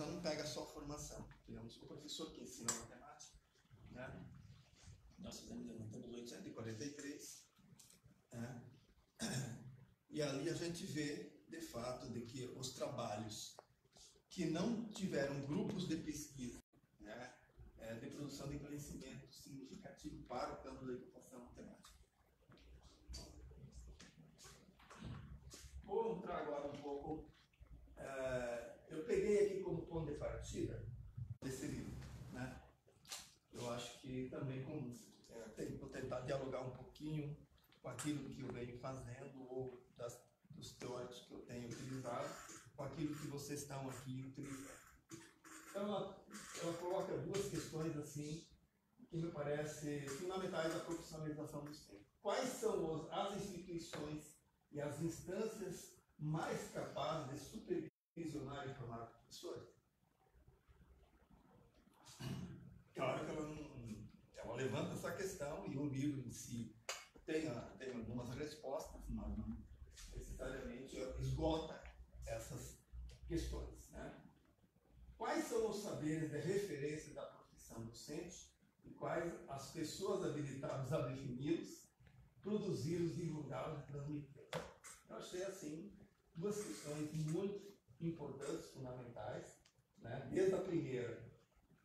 professor não pega só formação. Temos o professor que ensina matemática, né? Nós levantamos 843, né? E ali a gente vê, de fato, de que os trabalhos que não tiveram grupos de pesquisa, né, de produção de conhecimento significativo para o campo da educação matemática. Vou entrar agora um pouco. Eu peguei aqui como ponto de partida desse livro, né? Eu acho que também vou tentar dialogar um pouquinho com aquilo que eu venho fazendo ou dos teóricos que eu tenho utilizado com aquilo que vocês estão aqui utilizando. Então, ela coloca duas questões assim que me parecem fundamentais da profissionalização do STEM. Quais são as instituições e as instâncias mais capazes de supervisionar e formar professores? Claro que ela levanta essa questão e o livro em si tem algumas respostas, mas não necessariamente esgota essas questões, né? Quais são os saberes de referência da profissão docente e quais as pessoas habilitadas a defini-los, produzi-los, divulgá-los e transmiti-los? Eu achei, assim, duas questões muito importantes, fundamentais, né? Desde a primeira,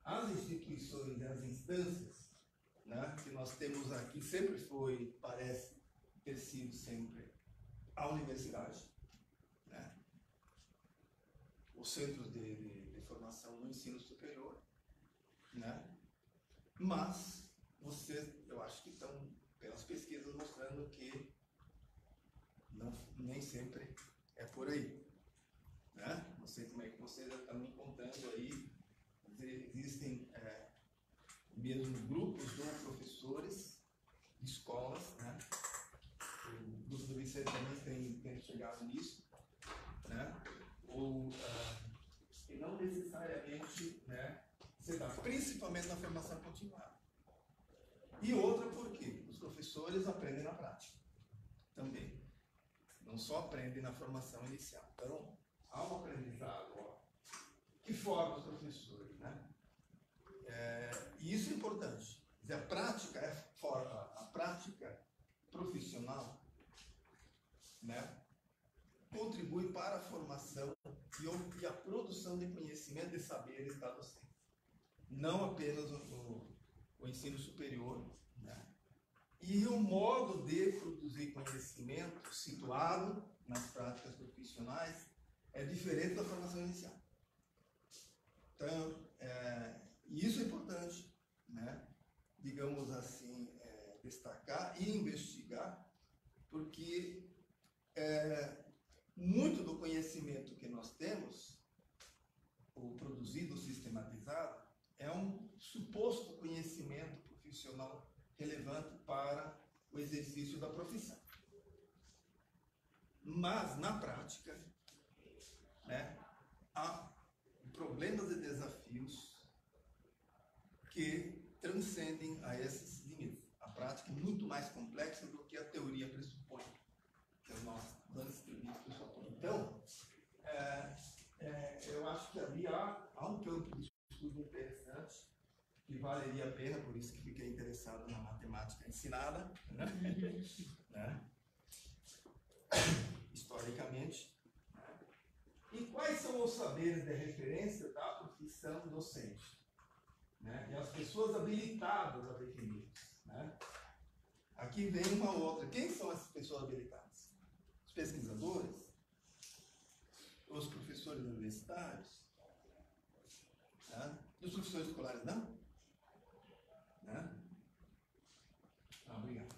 as instituições e as instâncias, né, que nós temos aqui, sempre parece ter sido sempre a universidade, né? Os centros de formação no ensino superior, né? Mas eu acho que estão, pelas pesquisas, mostrando que nem sempre é por aí, né? Não sei como é que vocês estão me contando aí, existem mesmo grupos de professores de escolas, né? O grupo do Vicente também tem chegado nisso, né? E não necessariamente, né, se dá, principalmente na formação continuada. E outra porque os professores aprendem na prática também, não só aprendem na formação inicial. Então, há um aprendizado que forma os professores, né? E isso é importante. Quer dizer, a prática profissional, né, contribui para a formação e a produção de conhecimento e saberes da docência. Não apenas o ensino superior, né? E o modo de produzir conhecimento situado nas práticas profissionais é diferente da formação inicial. Então, isso é importante, né? Digamos assim, destacar e investigar, porque muito do conhecimento que nós temos, ou produzido, sistematizado, é um suposto conhecimento profissional relevante para o exercício da profissão. Mas, na prática, né, há problemas e desafios que transcendem a esses limites. A prática é muito mais complexa do que a teoria pressupõe, que é o nosso serviço pressupõe. Então, eu acho que ali há um campo de estudo interessante que valeria a pena, por isso que fiquei interessado na matemática ensinada, né? Né? Historicamente. E quais são os saberes de referência da profissão docente? Né? E as pessoas habilitadas a definir, né? Aqui vem uma outra. Quem são essas pessoas habilitadas? Os pesquisadores? Os professores universitários? Né? Os professores escolares não? Né? Ah, obrigado.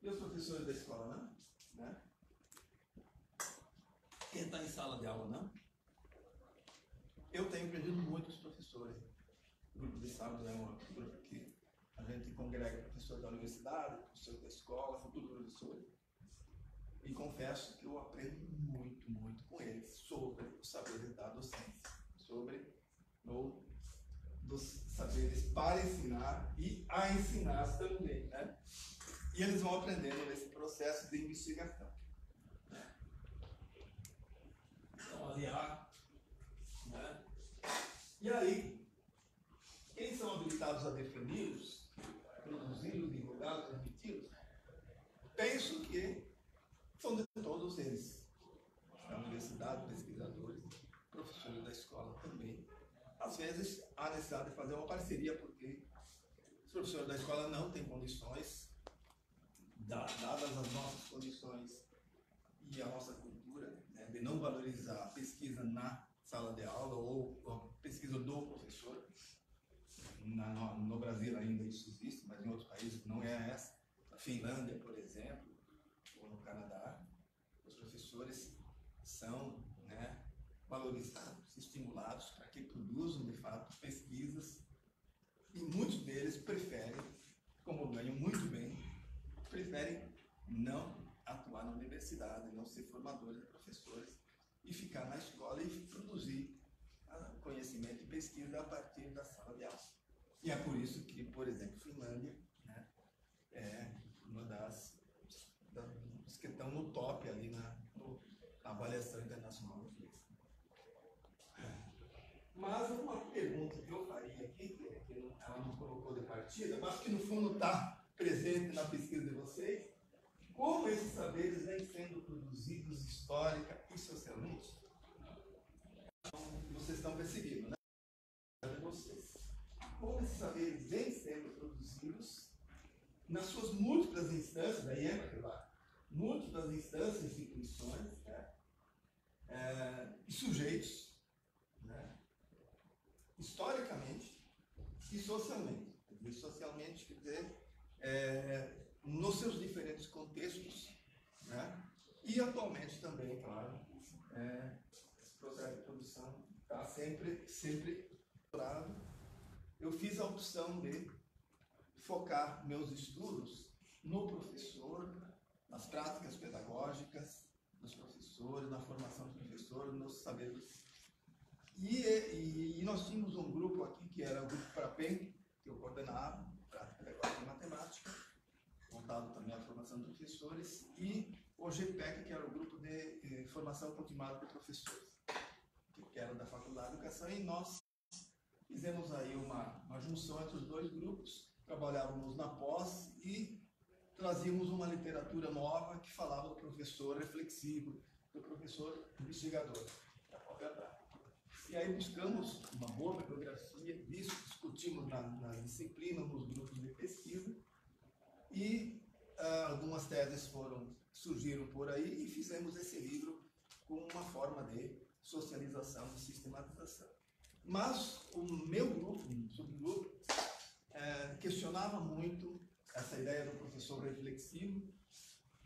E os professores da escola não? Né? Quem está em sala de aula não? Eu tenho aprendido muito com os professores. O grupo de sábado é um grupo que a gente congrega professores da universidade, professores da escola, futuros professores. E confesso que eu aprendo muito, muito com eles sobre os saberes da docência, sobre dos saberes para ensinar e a ensinar também, né? E eles vão aprendendo nesse processo de investigação. Então, ali há E aí, quem são habilitados a defini-los, produzi-los, divulgá-los, transmiti-los? Penso que são de todos eles. Da universidade, pesquisadores, professores da escola também. Às vezes, há necessidade de fazer uma parceria, porque os professores da escola não têm condições, dadas as nossas condições e a nossa cultura, né, de não valorizar a pesquisa na sala de aula ou a pesquisa do professor. No Brasil ainda isso existe, mas em outros países não é essa. Na Finlândia, por exemplo, ou no Canadá, os professores são, né, valorizados, estimulados para que produzam, de fato, pesquisas, e muitos deles preferem, como ganham muito bem, preferem não atuar na universidade, não ser formadores de professores e ficar na escola e produzir conhecimento e pesquisa a partir da sala de aula. E é por isso que, por exemplo, Finlândia, né, é uma das que estão no top ali na avaliação internacional do inglês. Mas uma pergunta que eu faria aqui, que ela não colocou de partida, mas que no fundo está presente na pesquisa de vocês: como esses saberes vêm sendo produzidos histórica e socialmente? Então, vocês estão perseguindo, né? Vocês. Como esses saberes vêm sendo produzidos nas suas múltiplas instâncias, daí é para múltiplas instâncias, instituições, né? E sujeitos, né? Historicamente e socialmente. Socialmente, quer dizer, nos seus diferentes contextos, né? E atualmente também, claro, esse processo de produção está sempre explorado. Eu fiz a opção de focar meus estudos no professor, nas práticas pedagógicas dos professores, na formação dos professores, nos saberes. E nós tínhamos um grupo aqui, que era o grupo PRAPEM, que eu coordenava, Prática Pedagógica e Matemática, voltado também à formação dos professores, e o GPEC, que era o grupo de formação continuada de professores, que era da Faculdade de Educação, e nós fizemos aí uma junção entre os dois grupos, trabalhávamos na pós e trazíamos uma literatura nova que falava do professor reflexivo, do professor investigador, da própria prática. E aí buscamos uma boa bibliografia disso, discutimos nas disciplinas, nos grupos de pesquisa, e algumas teses surgiram por aí, e fizemos esse livro como uma forma de socialização, de sistematização. Mas o meu grupo, um subgrupo, questionava muito essa ideia do professor reflexivo,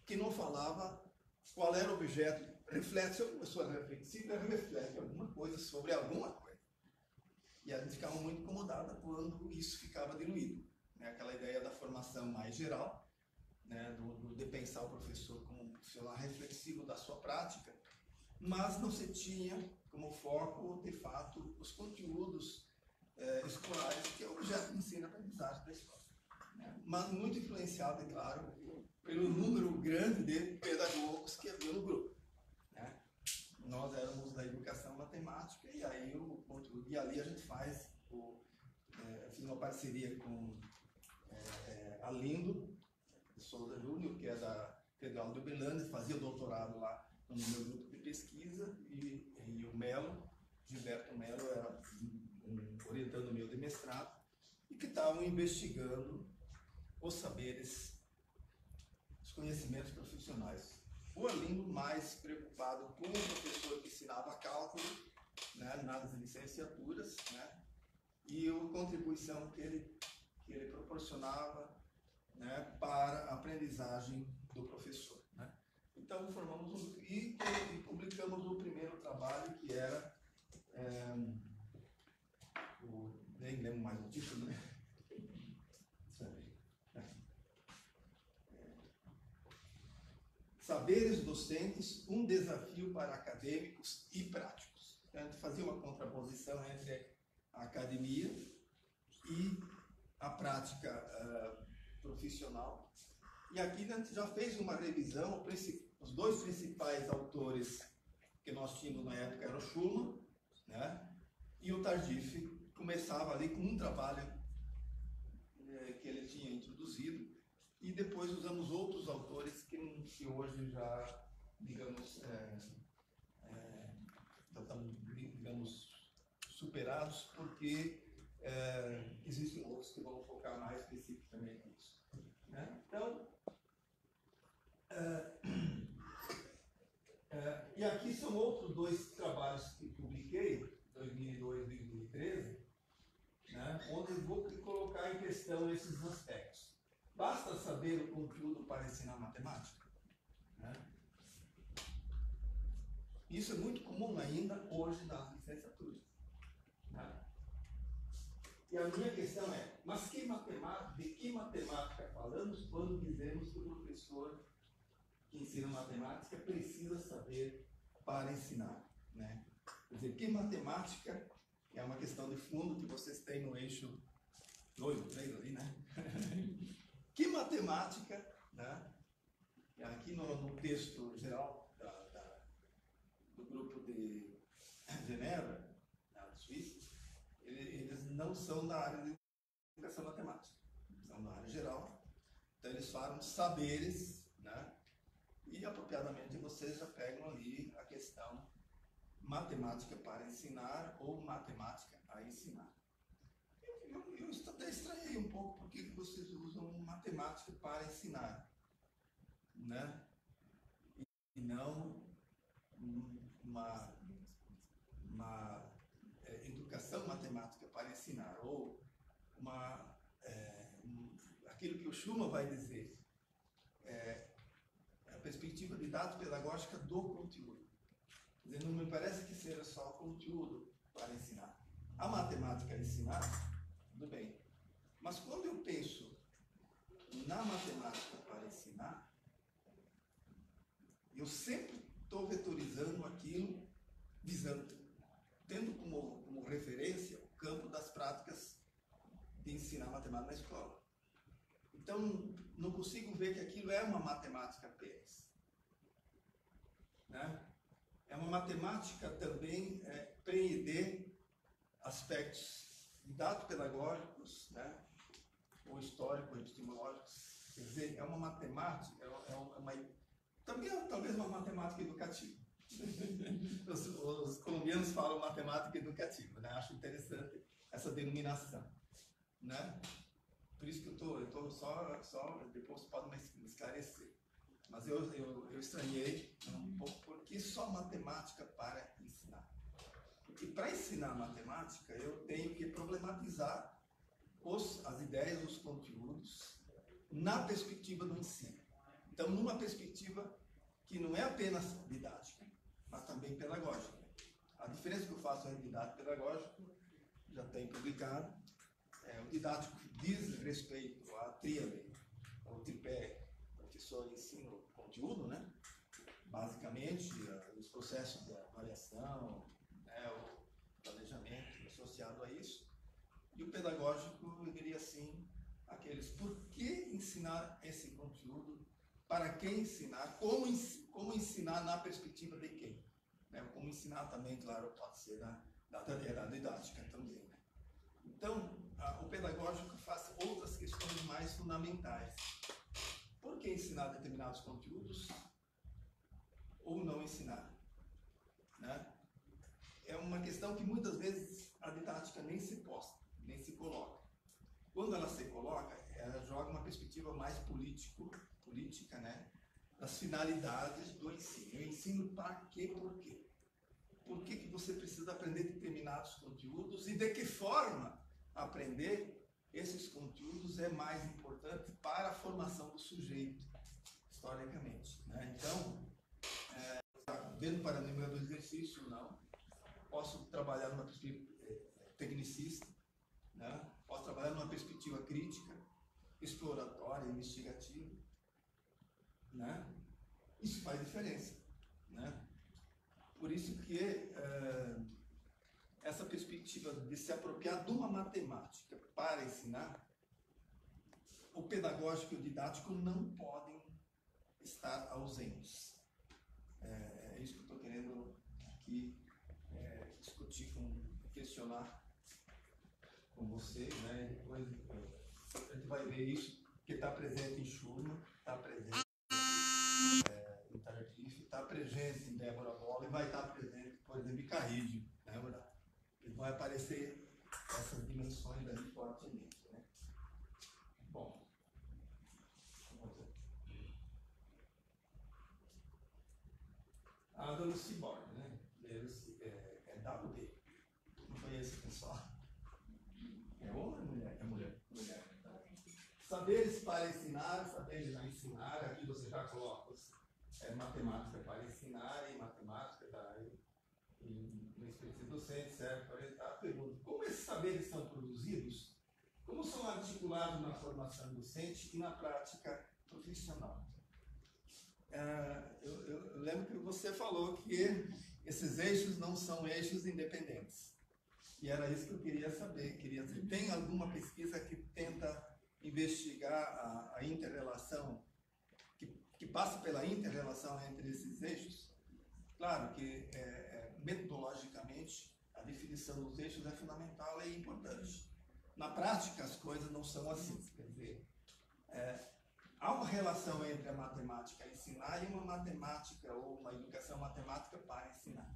que não falava qual era o objeto. Reflete, se o professor é reflexivo, ele reflete alguma coisa sobre alguma coisa. E a gente ficava muito incomodada quando isso ficava diluído, né? Aquela ideia da formação mais geral, né? De pensar o professor como um profissional reflexivo da sua prática, mas não se tinha como foco, de fato, os conteúdos escolares, que é o objeto de ensino-aprendizagem da escola, né? Mas muito influenciado, é claro, pelo número grande de pedagogos que havia no grupo, né? Nós éramos da educação matemática, e aí e ali a gente faz fiz uma parceria com a Lindo de Souza Júnior, que é da Federal de Uberlândia, fazia doutorado lá no meu grupo de pesquisa, e o Melo, Gilberto Melo, era orientando o meu de mestrado, e que estavam investigando os saberes, os conhecimentos profissionais. O Arlindo mais preocupado com o professor que ensinava cálculo, né, nas licenciaturas, né, e a contribuição que ele proporcionava, né, para a aprendizagem do professor, né. Então formamos e publicamos o primeiro trabalho, que era nem lembro mais o título, né? Saberes docentes, um desafio para acadêmicos e práticos. Então, a gente fazia uma contraposição entre a academia e a prática profissional. E aqui a gente já fez uma revisão. Os dois principais autores que nós tínhamos na época eram o Schulman, né, e o Tardif começava ali com um trabalho que ele tinha introduzido, e depois usamos outros autores que hoje já, digamos, já estão, digamos, superados, porque existem outros que vão focar mais especificamente nisso. Né? Então, e aqui são outros dois trabalhos que publiquei, 2002 e 2013, né, onde eu vou colocar em questão esses aspectos. Basta saber o conteúdo para ensinar matemática? Né? Isso é muito comum ainda hoje nas licenciaturas. Né? E a minha questão é, mas de que matemática falamos quando dizemos que o professor que ensina matemática precisa saber para ensinar? Né? Quer dizer, que matemática é uma questão de fundo que vocês têm no eixo 2, 3 ali, né? Que matemática, né? Aqui no texto geral do grupo de Genebra, da Suíça, eles não são da área de educação matemática, são da área geral. Então eles falam saberes, né? E apropriadamente vocês já pegam ali a questão matemática para ensinar ou matemática a ensinar. Eu até estranhei um pouco porque vocês usam matemática para ensinar, né? E não uma educação matemática para ensinar, ou aquilo que o Schumann vai dizer, a perspectiva didático-pedagógica do conteúdo. Quer dizer, não me parece que seja só conteúdo para ensinar. A matemática a ensinar, tudo bem. Mas quando eu penso na matemática para ensinar, eu sempre estou vetorizando aquilo, tendo como referência o campo das práticas de ensinar matemática na escola. Então, não consigo ver que aquilo é uma matemática apenas. Né? É uma matemática também preencher aspectos didático-pedagógicos, né? Ou histórico-epistemológicos. Quer dizer, é uma matemática, também talvez uma matemática educativa. Os colombianos falam matemática educativa, né? Acho interessante essa denominação, né? Por isso que eu estou só depois pode me esclarecer. Mas eu estranhei um pouco porque só matemática para ensinar. Porque para ensinar matemática eu tenho que problematizar as ideias, os conteúdos na perspectiva do ensino. Então, numa perspectiva que não é apenas didática, mas também pedagógica. A diferença que eu faço entre didático e pedagógico, já tem publicado, o didático diz respeito à tríade, ao tripé, professor, ensino, conteúdo, né? Basicamente, os processos de avaliação, né, o planejamento associado a isso. E o pedagógico, eu diria assim, aqueles por que ensinar esse conteúdo, para quem ensinar, como ensinar na perspectiva de quem. Né? Como ensinar também, claro, pode ser da didática também. Né? Então, o pedagógico faz outras questões mais fundamentais. Por que ensinar determinados conteúdos ou não ensinar? Né? É uma questão que muitas vezes a didática nem se posta, nem se coloca. Quando ela se coloca, ela joga uma perspectiva mais política, né? Das finalidades do ensino. Eu ensino para quê, por quê? Por que você precisa aprender determinados conteúdos e de que forma aprender esses conteúdos é mais importante para a formação do sujeito, historicamente. Né? Então, vendo para o número do exercício, não. Posso trabalhar numa perspectiva tecnicista, né? Posso trabalhar numa perspectiva crítica, exploratória, investigativa. Né? Isso faz diferença. Né? Por isso que essa perspectiva de se apropriar de uma matemática para ensinar, o pedagógico e o didático não podem estar ausentes. É isso que eu estou querendo aqui discutir com questionar com vocês, né? Depois a gente vai ver isso, que está presente em Schurman, está presente em Tardif, está presente em Débora Bola e vai estar presente, por exemplo, em Carrídio, né, Horácio? E vai aparecer essas dimensões ali fortemente, né? Bom, vamos ver. A Dona Cyborg, né? É WD. Não conheço o pessoal. É homem ou mulher? É mulher. Mulher. Saberes para ensinar, saberes a ensinar. Aqui você já coloca matemática para ensinar e matemática no experiência docente serve para orientar a pergunta. Como esses saberes são produzidos? Como são articulados na formação docente e na prática profissional? Eu lembro que você falou que esses eixos não são eixos independentes. E era isso que eu queria saber. Tem alguma pesquisa que tenta investigar a inter-relação, que passa pela inter-relação entre esses eixos? Claro que, metodologicamente, a definição dos eixos é fundamental e importante. Na prática, as coisas não são assim. Quer dizer, há uma relação entre a matemática a ensinar e uma matemática ou uma educação matemática para ensinar.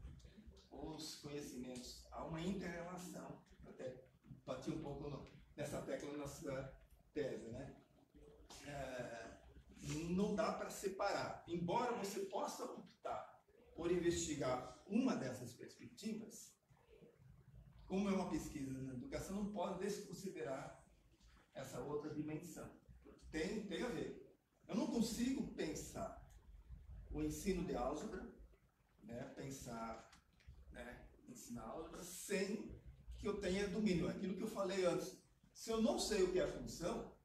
Os conhecimentos, há uma inter-relação. Até bati um pouco nessa tecla na sua tese, né? Não dá para separar. Embora você possa optar por investigar uma dessas perspectivas, como é uma pesquisa na educação, não pode desconsiderar essa outra dimensão. Tem a ver. Eu não consigo pensar o ensino de álgebra, né, ensinar álgebra, sem que eu tenha domínio. Aquilo que eu falei antes. Se eu não sei o que é função,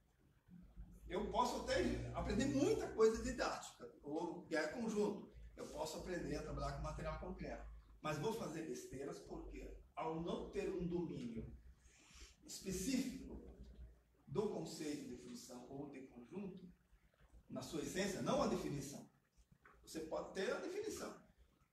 eu posso até aprender muita coisa didática, ou que é conjunto. Eu posso aprender a trabalhar com material concreto. Mas vou fazer besteiras porque, ao não ter um domínio específico do conceito de função ou de conjunto, na sua essência, não a definição. Você pode ter a definição.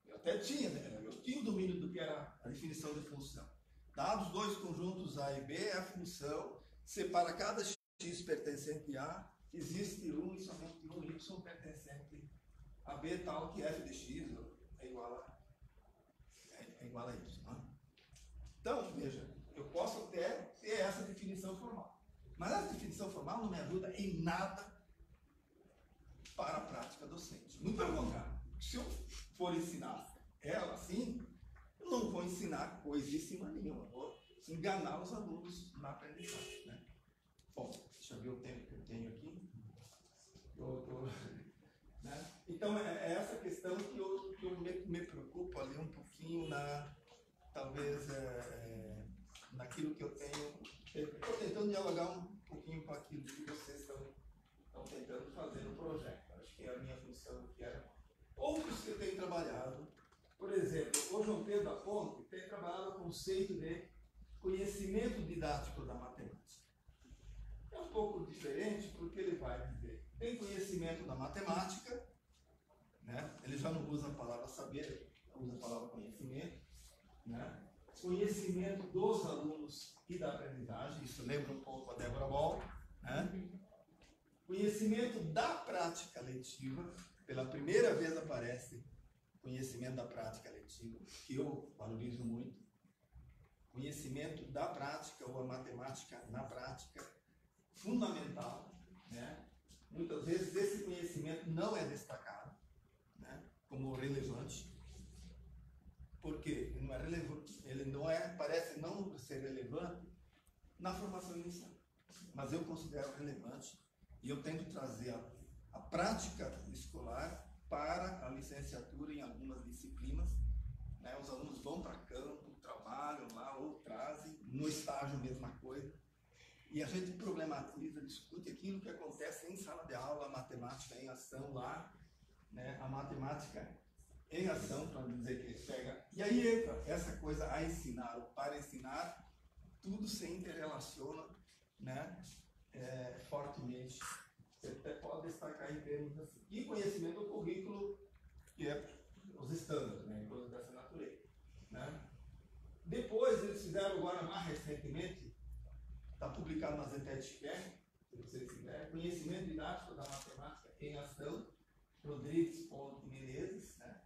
Eu até tinha, né? Eu tinha o domínio do que era a definição de função. Dados dois conjuntos A e B é a função, se para cada x pertencente a, existe um e somente um y pertencente a B, tal que f de x é igual a y. Né? Então, veja, eu posso até ter essa definição formal. Mas essa definição formal não me ajuda em nada para a prática docente. Muito pelo contrário. Se eu for ensinar ela assim, eu não vou ensinar coisíssima nenhuma. Vou enganar os alunos na aprendizagem. Né? Bom, deixa eu ver o tempo que eu tenho aqui. Né? Então, é essa questão que eu me preocupo ali um pouquinho talvez naquilo que eu tenho. Estou tentando dialogar um pouquinho com aquilo que vocês estão tentando fazer no projeto. Acho que é a minha função que era. Outros que eu tenho trabalhado, por exemplo, o João Pedro da Ponte tem trabalhado o conceito de conhecimento didático da matemática. É um pouco diferente porque ele vai dizer, tem conhecimento da matemática, né? Ele já não usa a palavra saber, usa a palavra conhecimento, né? Conhecimento dos alunos e da aprendizagem, isso lembra um pouco a Débora Boll, né? Conhecimento da prática letiva, pela primeira vez aparece conhecimento da prática letiva, que eu valorizo muito. Conhecimento da prática ou a matemática na prática, fundamental, né? Muitas vezes esse conhecimento não é destacado, né, como relevante, porque ele não é, parece não ser relevante na formação inicial, mas eu considero relevante e eu tento trazer a prática escolar para a licenciatura em algumas disciplinas, né? Os alunos vão para campo, trabalham lá ou trazem, no estágio mesma coisa. E a gente problematiza, discute aquilo que acontece em sala de aula, a matemática em ação lá, né? A matemática em ação, para dizer que pega. E aí entra essa coisa a ensinar, ou para ensinar, tudo se interrelaciona, né? Fortemente. Você até pode destacar em termos assim. E conhecimento do currículo, que é os estándares, né? Coisas dessa natureza. Né? Depois eles eles fizeram agora mais recentemente, está publicado na ZTED, se vocês quiserem, Conhecimento Didático da Matemática em Ação, Rodrigues Ponte Menezes, né?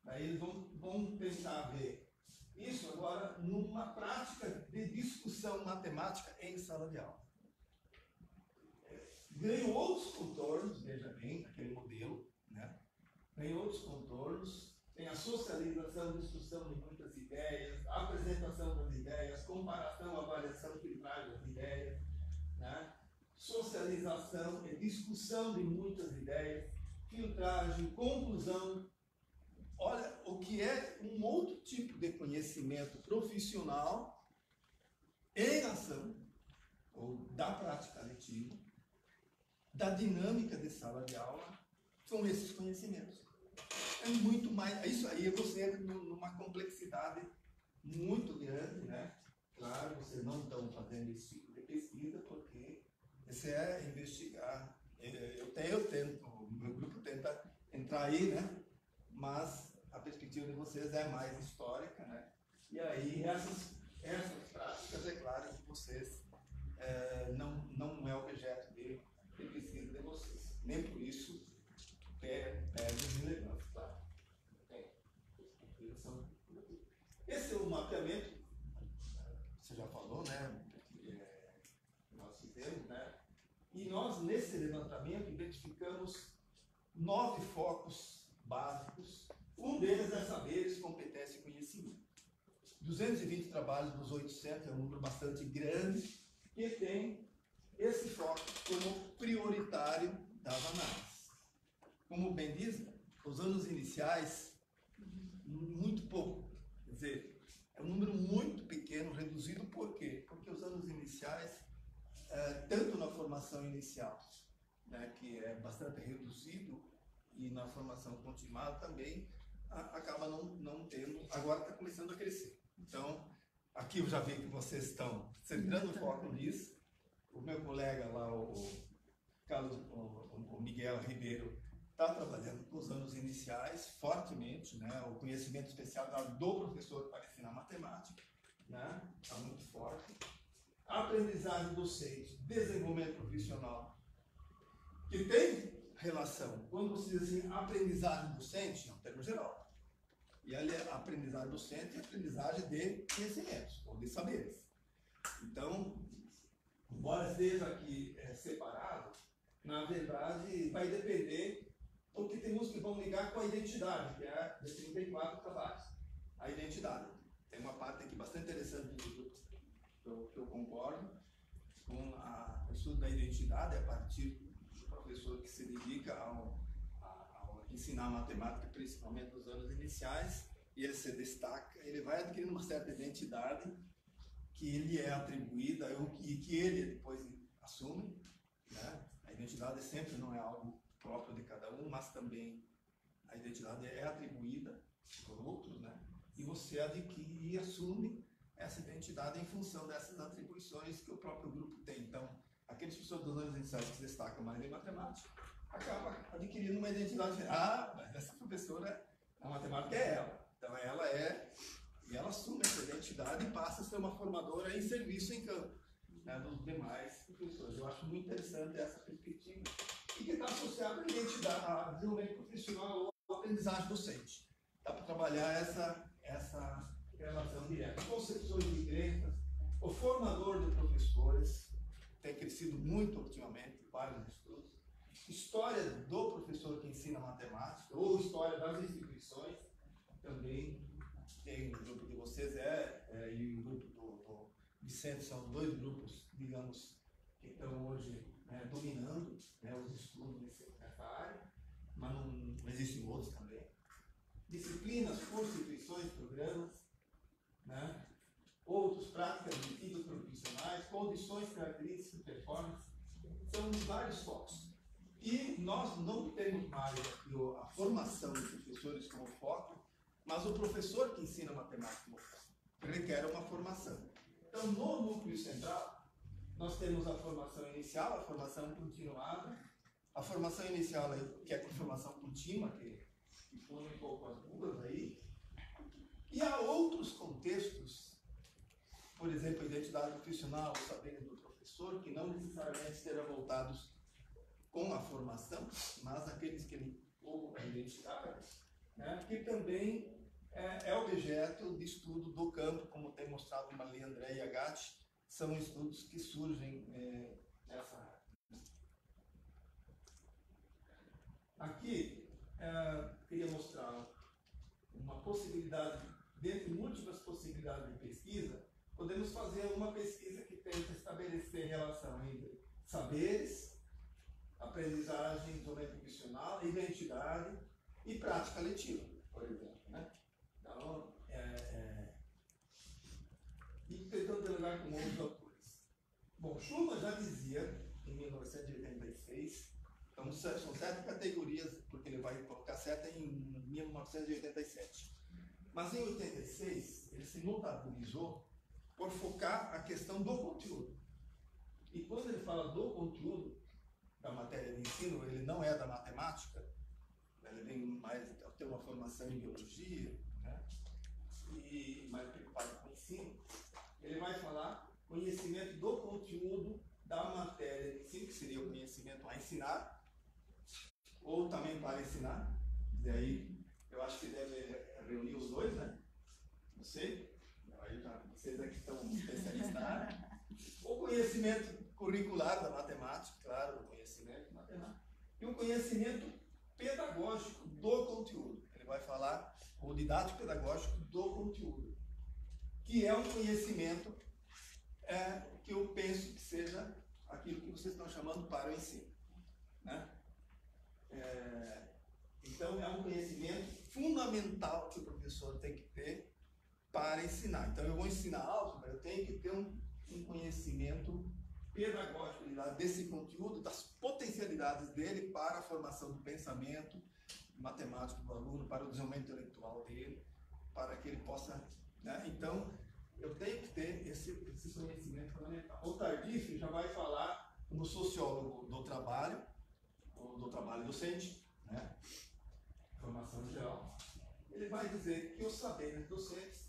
Daí eles vão tentar ver isso agora numa prática de discussão matemática em sala de aula. Ganhou outros contornos, veja bem, aquele modelo, né? Ganhou outros contornos, tem a socialização, discussão de muitas ideias, a apresentação das ideias, comparação, avaliação, filtragem das ideias, né? Socialização e discussão de muitas ideias, filtragem, conclusão. Olha, o que é um outro tipo de conhecimento profissional em ação, ou da prática letiva, da dinâmica de sala de aula, são esses conhecimentos. É muito mais, isso aí você entra numa complexidade muito grande, né? Claro, vocês não estão fazendo esse tipo de pesquisa, porque isso é investigar. Eu tento, o meu grupo tenta entrar aí, né? Mas a perspectiva de vocês é mais histórica, né? E aí essas práticas, é claro que vocês não é objeto de pesquisa de vocês. Nem por isso perde relevância, claro. Esse é o mapeamento, você já falou, né? Nós fizemos, né? E nós, nesse levantamento, identificamos 9 focos básicos. Um deles é saberes, competência e conhecimento. 220 trabalhos dos 800 é um número bastante grande que tem esse foco como prioritário das análises. Como bem diz, os anos iniciais, muito pouco. Quer dizer, é um número muito pequeno, reduzido por quê? Porque os anos iniciais, tanto na formação inicial, né, que é bastante reduzido, e na formação continuada também, acaba não tendo, agora está começando a crescer. Então, aqui eu já vi que vocês estão centrando o foco nisso. O meu colega lá, o Miguel Ribeiro, está trabalhando com os anos iniciais fortemente, né? O conhecimento especial do professor para ensinar matemática, né? Está muito forte. A aprendizagem docente, desenvolvimento profissional, que tem relação, quando você diz assim, aprendizagem docente, é um termo geral. E ali a aprendizagem docente é a aprendizagem de conhecimentos, ou de saberes. Então, embora esteja aqui separado, na verdade vai depender, porque tem uns que vão ligar com a identidade, que é de 34 trabalhos. A identidade. Tem uma parte aqui bastante interessante do grupo, que eu concordo, com o estudo da identidade, a partir do professor que se dedica ao ensinar matemática, principalmente nos anos iniciais, e ele se destaca, ele vai adquirindo uma certa identidade que ele é atribuída e que ele depois assume, né? A identidade sempre não é algo próprio de cada um, mas também a identidade é atribuída por outros, né? E você adquire e assume essa identidade em função dessas atribuições que o próprio grupo tem. Então, aqueles pessoas dos anos iniciais que se destacam mais em matemática, acaba adquirindo uma identidade. Mas essa professora, a matemática é ela. Então, ela e ela assume essa identidade e passa a ser uma formadora em serviço em campo, né, dos demais professores. Eu acho muito interessante essa perspectiva e que está associada à identidade, a desenvolvimento profissional ou aprendizagem docente. Dá para trabalhar essa relação direta. Concepções de crenças, o formador de professores tem crescido muito ultimamente, vários estudos. História do professor que ensina matemática, ou história das instituições, também tem o grupo de vocês, e o grupo do Vicente, são 2 grupos, digamos, que estão hoje dominando, né, os estudos nessa área, mas não existem outros também. Disciplinas, constituições, programas, né? Outros, práticas de tipos profissionais, condições, características, performance, são vários focos. E nós não temos mais a formação de professores como foco, mas o professor que ensina matemática como foco, requer uma formação. Então, no núcleo central, nós temos a formação inicial, a formação continuada, a formação inicial, que é a formação contínua, que põe um pouco as duas aí, e há outros contextos identidade profissional, os saberes do professor, que não necessariamente serão voltados com a formação, mas aqueles que ele ou a identidade, né, que também é objeto de estudo do campo, como tem mostrado Maria Andréia Gatti, são estudos que surgem nessa área. Aqui, queria mostrar uma possibilidade, dentre múltiplas possibilidades de pesquisa, podemos fazer uma pesquisa que tenta estabelecer relação entre saberes, aprendizagem, desenvolvimento profissional, identidade e prática letiva, por exemplo. Né? Então, e tentando dialogar com outros autores. Bom, Schumann já dizia, em 1986, então são 7 categorias, porque ele vai colocar 7 em 1987. Mas em 86, ele se notabilizou por focar a questão do conteúdo. E quando ele fala do conteúdo da matéria de ensino, ele não é da matemática, ele vem mais ter uma formação em biologia, né? E mais preocupado com o ensino. Ele vai falar conhecimento do conteúdo da matéria de ensino, que seria o conhecimento a ensinar, ou também para ensinar. E aí, eu acho que deve reunir os dois, né? Não sei. Aí já, vocês aqui estão especialistas na área. O conhecimento curricular da matemática, claro, o conhecimento matemático. E o conhecimento pedagógico do conteúdo. Ele vai falar o didático pedagógico do conteúdo, que é um conhecimento que eu penso que seja aquilo que vocês estão chamando para o ensino. Né? Então, é um conhecimento fundamental que o professor tem que ter para ensinar. Então, eu vou ensinar álgebra, eu tenho que ter um conhecimento pedagógico desse conteúdo, das potencialidades dele para a formação do pensamento matemático do aluno, para o desenvolvimento intelectual dele, para que ele possa... Né? Então, eu tenho que ter esse conhecimento fundamental. O Tardif já vai falar como sociólogo do trabalho, ou do trabalho docente, né? Formação geral. Ele vai dizer que os saberes docentes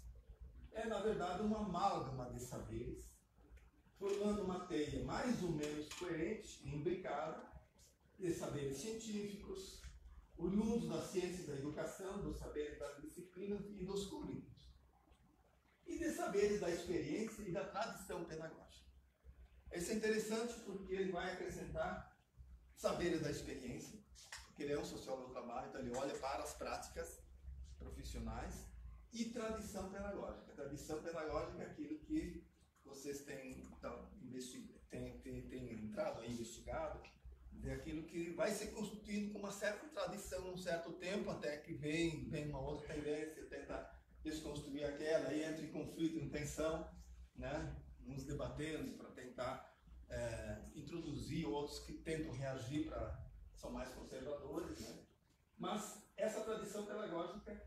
na verdade, uma amálgama de saberes, formando uma teia mais ou menos coerente e imbricada de saberes científicos, oriundos das ciências da educação, dos saberes das disciplinas e dos currículos, e de saberes da experiência e da tradição pedagógica. Isso é interessante porque ele vai acrescentar saberes da experiência, porque ele é um sociólogo do trabalho, então ele olha para as práticas profissionais, e tradição pedagógica. Tradição pedagógica é aquilo que vocês têm entrado aí, investigado, é aquilo que vai ser constituído com uma certa tradição, um certo tempo, até que vem uma outra tendência, tenta desconstruir aquela, aí entra em conflito, em tensão, né? Uns debatendo para tentar introduzir, outros que tentam reagir, são mais conservadores, né? Mas essa tradição pedagógica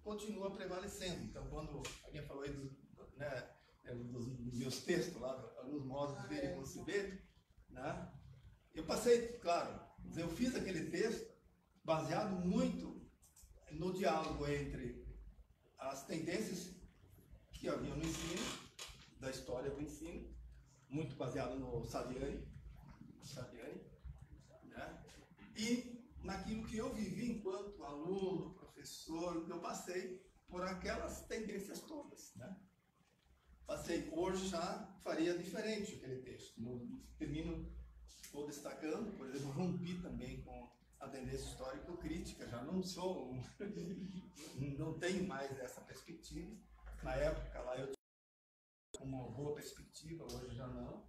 continua prevalecendo. Então, quando alguém falou aí dos meus textos lá, alguns modos de ver e conceber, né? Eu passei, claro, eu fiz aquele texto baseado muito no diálogo entre as tendências que havia no ensino, da história do ensino, muito baseado no Saviani, né? E naquilo que eu vivi enquanto aluno, professor, eu passei por aquelas tendências todas, né? Hoje já faria diferente aquele texto. Estou destacando, por exemplo, rompi também com a tendência histórico-crítica, já não sou, não tenho mais essa perspectiva. Na época lá eu tinha uma boa perspectiva, hoje já não,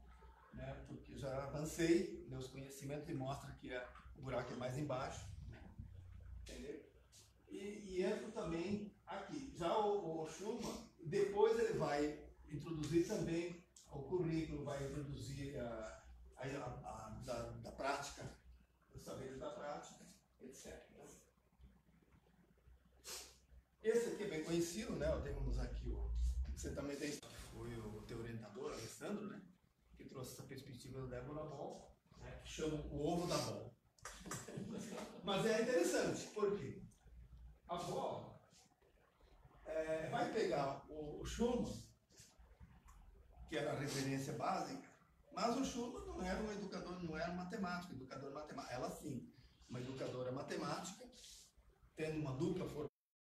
né? Porque já avancei meus conhecimentos e mostra que o buraco é mais embaixo, entendeu? E entro também aqui. Já o Schumann, depois ele vai introduzir também o currículo, vai introduzir da prática, os saberes da prática, etc. Esse aqui é bem conhecido, né? Temos aqui você também tem, que foi o teu orientador, Alessandro, né? Que trouxe essa perspectiva da Débora Boll, né? Que chama o ovo da Boll. Mas é interessante, por quê? A Boll vai pegar o Schumann, que que era a referência básica, mas o Schumann não era um educador, não era um matemático, educador matemático. Ela sim, uma educadora matemática, tendo uma dupla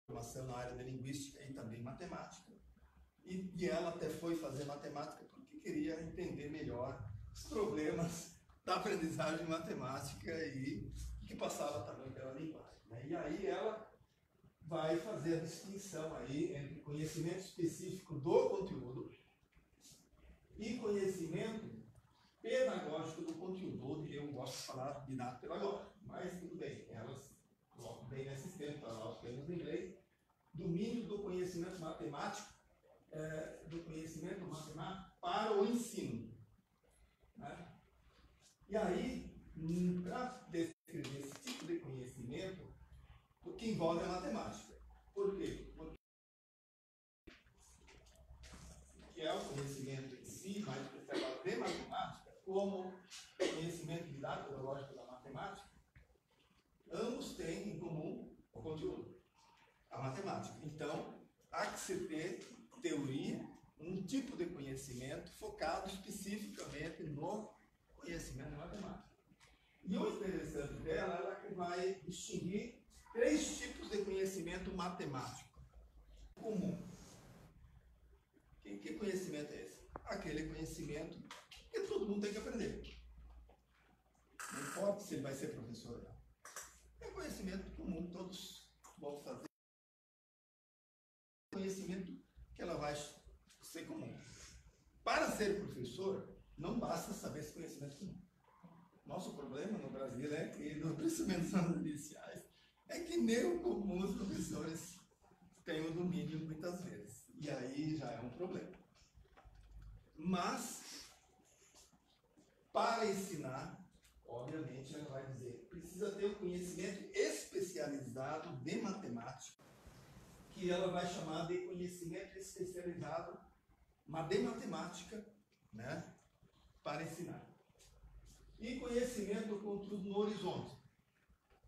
formação na área de linguística e também matemática. E ela até foi fazer matemática porque queria entender melhor os problemas da aprendizagem matemática e que passava também pela linguagem, né? E aí ela vai fazer a distinção aí entre conhecimento específico do conteúdo e conhecimento pedagógico do conteúdo. Eu gosto de falar didático pedagógico, mas tudo bem, elas colocam bem nesses termos, para lá os termos em inglês, domínio do conhecimento matemático, para o ensino, né? E aí, para descrever esse tipo de conhecimento, o que envolve a matemática. Por quê? Porque é o conhecimento em si, mais especializado de matemática, como conhecimento didático pedagógico da matemática, ambos têm em comum o conteúdo, a matemática. Então, há que se ter teoria, um tipo de conhecimento focado especificamente no conhecimento de matemática. E o interessante dela, ela que vai distinguir 3 tipos de conhecimento matemático comum. Que conhecimento é esse? Aquele conhecimento que todo mundo tem que aprender. Não importa se ele vai ser professor ou não. É conhecimento comum, todos vão fazer. Conhecimento que ela vai ser comum. Para ser professor, não basta saber esse conhecimento comum. Nosso problema no Brasil é que, principalmente nos anos iniciais, é que nem o comum os professores têm o domínio muitas vezes. E aí já é um problema. Mas, para ensinar, obviamente, ela vai dizer, precisa ter um conhecimento especializado de matemática, que ela vai chamar de conhecimento especializado de matemática, né, para ensinar. E conhecimento do conteúdo no horizonte,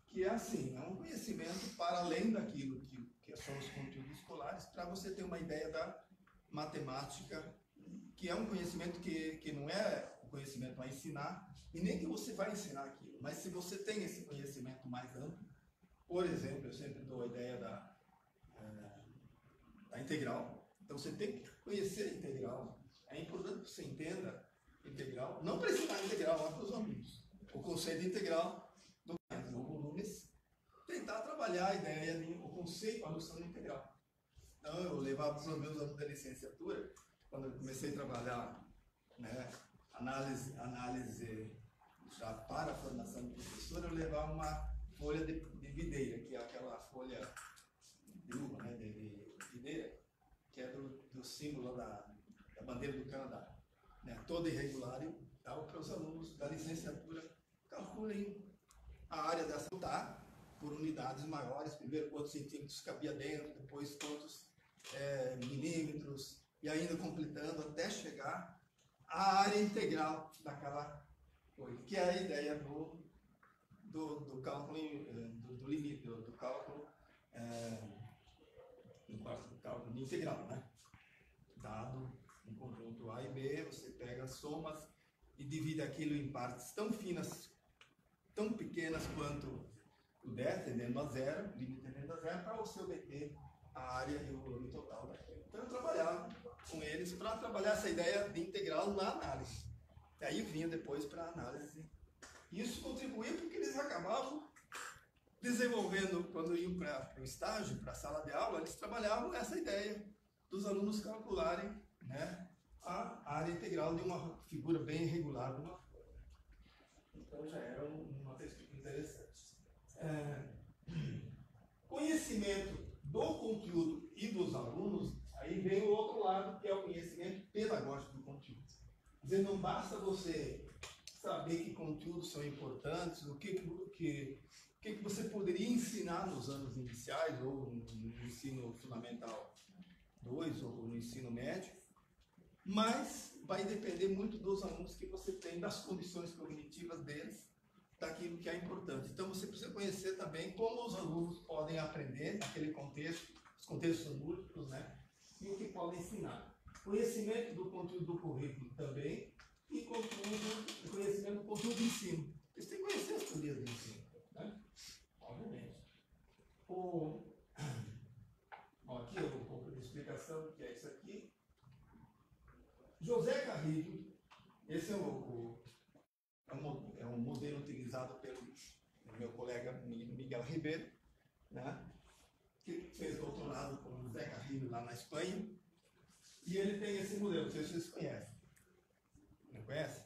que é assim, é um conhecimento para além daquilo que são os conteúdos escolares, para você ter uma ideia da matemática, que é um conhecimento que não é o conhecimento a ensinar, e nem que você vai ensinar aquilo, mas se você tem esse conhecimento mais amplo, por exemplo, eu sempre dou a ideia da integral, então você tem que conhecer a integral, é importante que você entenda integral, não para ensinar integral lá para os alunos, o conceito de integral do volumes, tentar trabalhar a ideia, o conceito, a noção de integral. Então eu levava para os meus alunos da licenciatura, quando eu comecei a trabalhar, né, análise já para a formação de professor, eu levava uma folha de videira, que é aquela folha de uva, né, de videira, que é do símbolo da bandeira do Canadá, né, toda irregular e tal, para os alunos da licenciatura calculem a área dessa por unidades maiores, primeiro quantos centímetros cabia dentro, depois quantos milímetros, e ainda completando até chegar à área integral daquela coisa, que é a ideia do cálculo, do limite, do cálculo, no quarto do cálculo integral, né? Dado um conjunto A e B, você pega as somas e divide aquilo em partes tão finas, tão pequenas quanto puder, tendendo a zero, limite tendendo a zero, para você obter a área e o volume total daquilo. Então eu trabalhava com eles para trabalhar essa ideia de integral na análise. E aí vinha depois para a análise. Isso contribuía porque eles acabavam desenvolvendo, quando iam para o estágio, para a sala de aula, eles trabalhavam essa ideia dos alunos calcularem, né, a área integral de uma figura bem irregular de uma folha. Então já era uma textura interessante. Conhecimento do conteúdo e dos alunos, aí vem o outro lado, que é o conhecimento pedagógico do conteúdo. Quer dizer, não basta você saber que conteúdos são importantes, o que você poderia ensinar nos anos iniciais, ou no ensino fundamental 2, ou no ensino médio, mas vai depender muito dos alunos que você tem, das condições cognitivas deles, daquilo que é importante. Então você precisa conhecer também como os alunos podem aprender naquele contexto, os contextos múltiplos, né? E o que podem ensinar. conhecimento do conteúdo do currículo também e conhecimento do conteúdo do ensino. Você tem que conhecer as teorias do ensino, né? Obviamente. Aqui um pouco de explicação do que é isso aqui. José Carrillo, esse é um modelo utilizado pelo meu colega Miguel Ribeiro, né? Que fez doutorado com José Carrillo lá na Espanha. E ele tem esse modelo, não sei se vocês conhecem. Não conhecem?